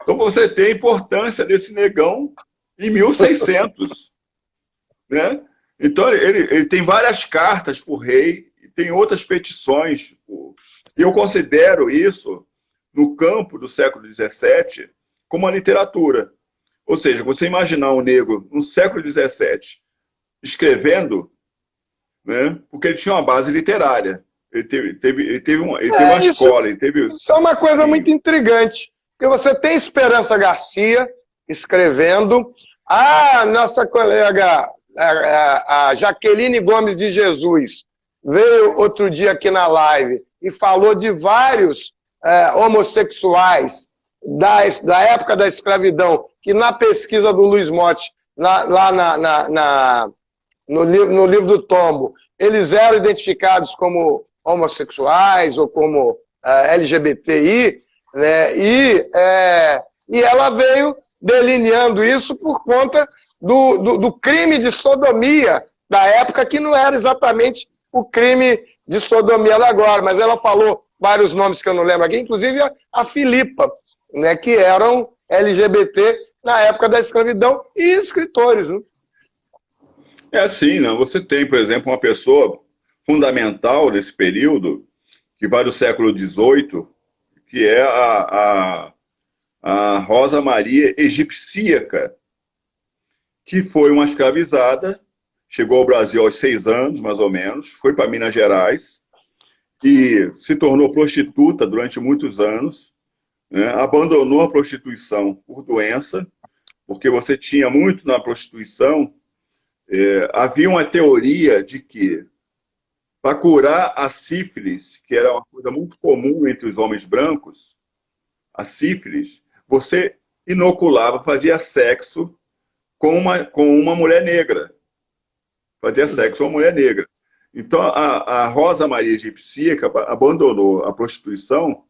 Então você tem a importância desse negão em 1600. Né? Então ele tem várias cartas para o rei, e tem outras petições. E eu considero isso, no campo do século XVII, como uma literatura. Ou seja, você imaginar um negro no século XVII escrevendo, né? Porque ele tinha uma base literária. Ele teve uma escola. Isso é uma coisa muito intrigante. Porque você tem Esperança Garcia escrevendo. Nossa colega, a Jaqueline Gomes de Jesus, veio outro dia aqui na live e falou de vários homossexuais da época da escravidão, que na pesquisa do Luiz Motti, no livro do Tombo, eles eram identificados como homossexuais ou como LGBTI, né? E ela veio delineando isso por conta do crime de sodomia da época, que não era exatamente o crime de sodomia da agora, mas ela falou vários nomes que eu não lembro aqui, inclusive a Filipa, né, que eram LGBT na época da escravidão, e escritores. Né? É assim, não? Você tem, por exemplo, uma pessoa fundamental nesse período, que vai do século XVIII, que é a Rosa Maria Egipcíaca, que foi uma escravizada, chegou ao Brasil aos 6 anos, mais ou menos, foi para Minas Gerais e se tornou prostituta durante muitos anos, né? Abandonou a prostituição por doença, porque você tinha muito na prostituição. Havia uma teoria de que, para curar a sífilis, que era uma coisa muito comum entre os homens brancos, a sífilis, você inoculava, fazia sexo com uma mulher negra. Fazia sexo com uma mulher negra. Então, a Rosa Maria Egipcíaca abandonou a prostituição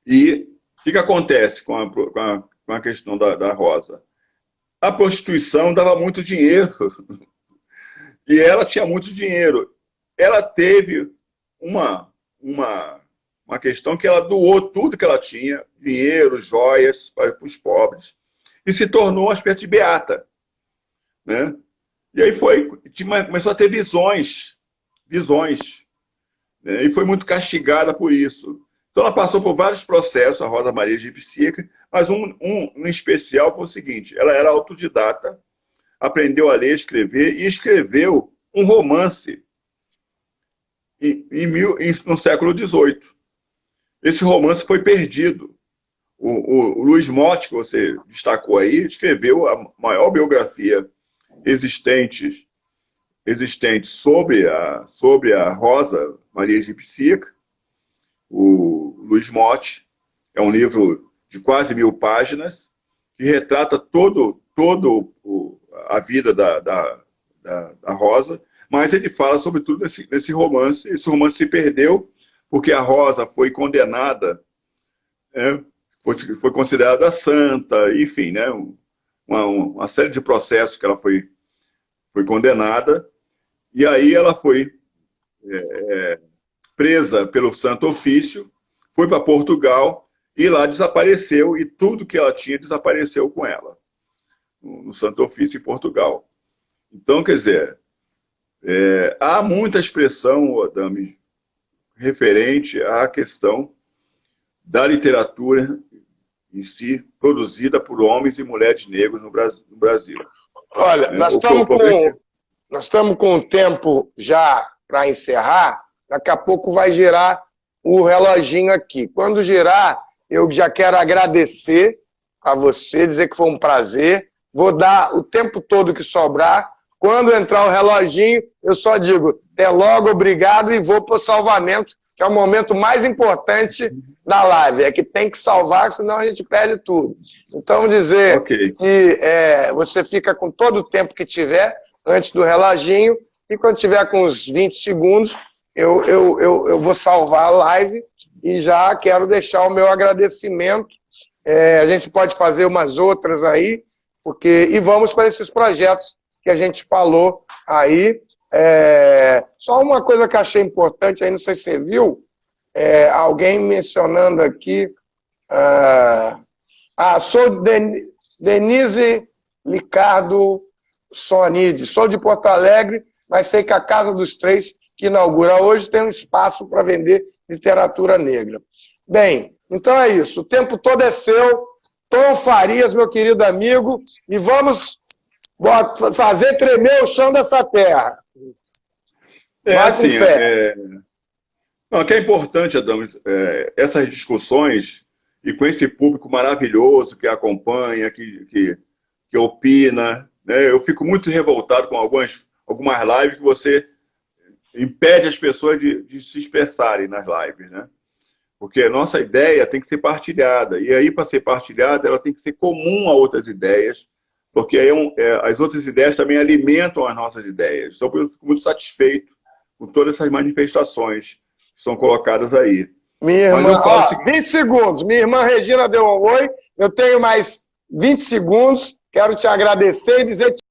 e o que acontece com a questão da Rosa? A prostituição dava muito dinheiro e ela tinha muito dinheiro. Ela teve uma questão que ela doou tudo que ela tinha, dinheiro, joias, para os pobres, e se tornou uma espécie de beata, né? E aí começou a ter visões, né? E foi muito castigada por isso. Então ela passou por vários processos, a Rosa Maria Egipcíaca, mas um em especial foi o seguinte: ela era autodidata, aprendeu a ler, escrever e escreveu um romance no século XVIII. Esse romance foi perdido. O Luiz Motti, que você destacou aí, escreveu a maior biografia existente sobre a Rosa Maria Egipcíaca. O Luiz Motti é um livro de quase 1000 páginas que retrata todo a vida da Rosa, mas ele fala sobretudo nesse romance. Esse romance se perdeu porque a Rosa foi condenada, foi considerada santa, enfim, né? Uma série de processos que ela foi condenada, e aí ela foi presa pelo Santo Ofício, foi para Portugal e lá desapareceu, e tudo que ela tinha desapareceu com ela, no Santo Ofício em Portugal. Então, quer dizer, há muita expressão, Adame, referente à questão da literatura em si, produzida por homens e mulheres negros no Brasil. Olha, nós estamos com o tempo já para encerrar. Daqui a pouco vai girar o reloginho aqui. Quando girar, eu já quero agradecer a você, dizer que foi um prazer. Vou dar o tempo todo que sobrar. Quando entrar o reloginho, eu só digo até logo, obrigado, e vou para o salvamento, que é o momento mais importante da live. É que tem que salvar, senão a gente perde tudo. Então, dizer que você fica com todo o tempo que tiver antes do reloginho, e quando tiver com uns 20 segundos, eu vou salvar a live e já quero deixar o meu agradecimento. A gente pode fazer umas outras aí, e vamos para esses projetos que a gente falou aí. Só uma coisa que achei importante, aí não sei se você viu, alguém mencionando aqui, sou Denise Ricardo Sonide, sou de Porto Alegre, mas sei que a Casa dos Três, que inaugura hoje, tem um espaço para vender literatura negra. Bem, então é isso, o tempo todo é seu, Tom Farias, meu querido amigo, e vamos fazer tremer o chão dessa terra. Assim, o que é importante, Adão, essas discussões, e com esse público maravilhoso que acompanha, que opina, né? Eu fico muito revoltado com algumas lives que você impede as pessoas de se expressarem nas lives, né? Porque a nossa ideia tem que ser partilhada, e aí, para ser partilhada, ela tem que ser comum a outras ideias, porque aí as outras ideias também alimentam as nossas ideias. Então, eu fico muito satisfeito com todas essas manifestações que são colocadas aí. Minha irmã, 20 segundos. Minha irmã Regina deu um oi, eu tenho mais 20 segundos, quero te agradecer e dizer